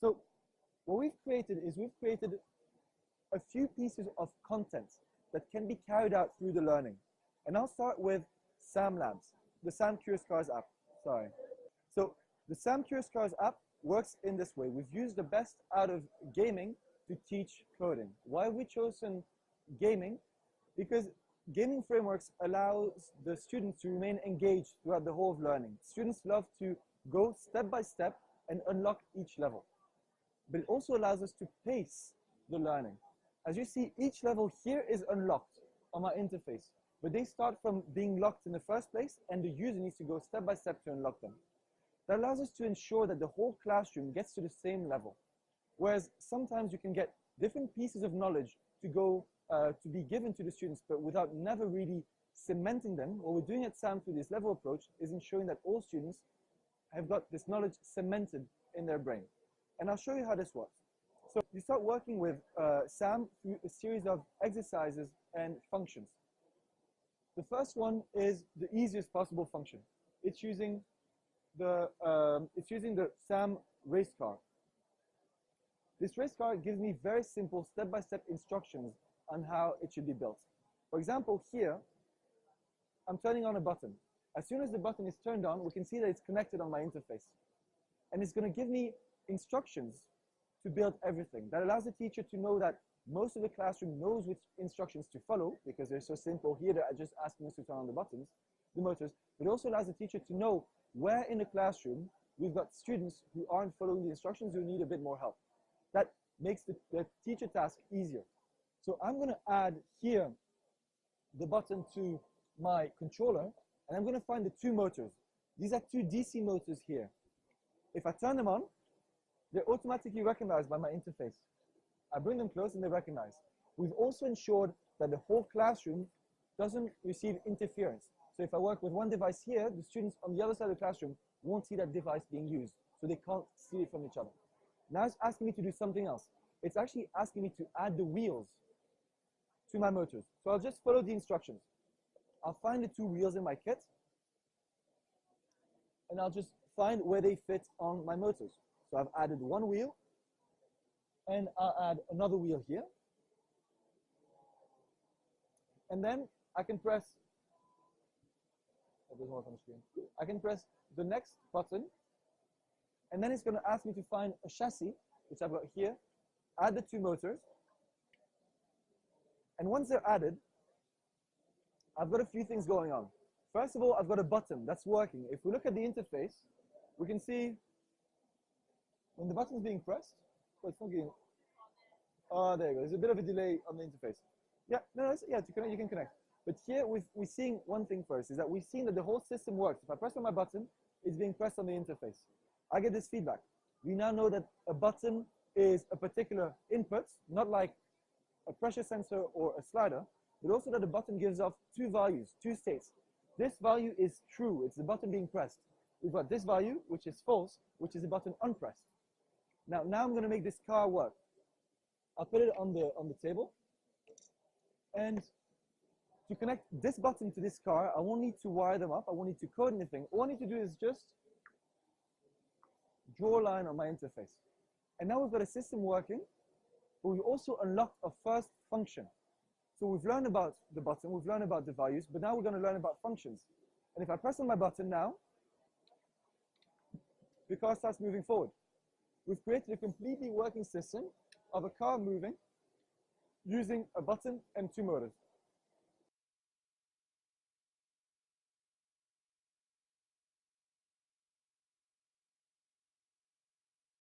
So what we've created is we've created a few pieces of content that can be carried out through the learning. And I'll start with Sam Labs, the Sam Curious Cars app. Sorry. So the Sam Curious Cars app works in this way. We've used the best out of gaming to teach coding. Why have we chosen gaming? Because gaming frameworks allows the students to remain engaged throughout the whole of learning. Students love to go step by step and unlock each level. But it also allows us to pace the learning. As you see, each level here is unlocked on my interface, but they start from being locked in the first place, and the user needs to go step by step to unlock them. That allows us to ensure that the whole classroom gets to the same level. Whereas sometimes you can get different pieces of knowledge to go to be given to the students, but without never really cementing them. What we're doing at SAM through this level approach is ensuring that all students have got this knowledge cemented in their brain. And I'll show you how this works. So you start working with SAM through a series of exercises and functions. The first one is the easiest possible function. It's using the SAM race car. This race car gives me very simple step-by-step instructions on how it should be built. For example, here, I'm turning on a button. As soon as the button is turned on, we can see that it's connected on my interface. And it's going to give me instructions to build everything. That allows the teacher to know that most of the classroom knows which instructions to follow, because they're so simple. Here, they're just asking us to turn on the buttons, the motors. But it also allows the teacher to know where in the classroom we've got students who aren't following the instructions, who need a bit more help. That makes the teacher task easier. So I'm going to add here the button to my controller, and I'm going to find the two motors. These are two DC motors here. If I turn them on, they're automatically recognized by my interface. I bring them close and they recognize. We've also ensured that the whole classroom doesn't receive interference. So if I work with one device here, the students on the other side of the classroom won't see that device being used, so they can't see it from each other. Now it's asking me to do something else. It's actually asking me to add the wheels to my motors. So I'll just follow the instructions. I'll find the two wheels in my kit, and I'll just find where they fit on my motors. So I've added one wheel, and I'll add another wheel here. And then I can press, there's one on the screen. I can press the next button, and then it's going to ask me to find a chassis, which I've got here, add the two motors. And once they're added, I've got a few things going on. First of all, I've got a button that's working. If we look at the interface, we can see when the button's being pressed, oh, it's not getting, oh, there you go. There's a bit of a delay on the interface. Yeah, no, yeah, to connect, you can connect. But here we're seeing one thing first, is that we've seen that the whole system works. If I press on my button, it's being pressed on the interface. I get this feedback. We now know that a button is a particular input, not like a pressure sensor or a slider, but also that the button gives off two values, two states. This value is true, it's the button being pressed. We've got this value, which is false, which is the button unpressed. Now I'm going to make this car work. I'll put it on the table. And to connect this button to this car, I won't need to wire them up. I won't need to code anything. All I need to do is just draw a line on my interface. And now we've got a system working, but we've also unlocked a first function. So we've learned about the button, we've learned about the values, but now we're going to learn about functions. And if I press on my button now, the car starts moving forward. We've created a completely working system of a car moving using a button and two motors.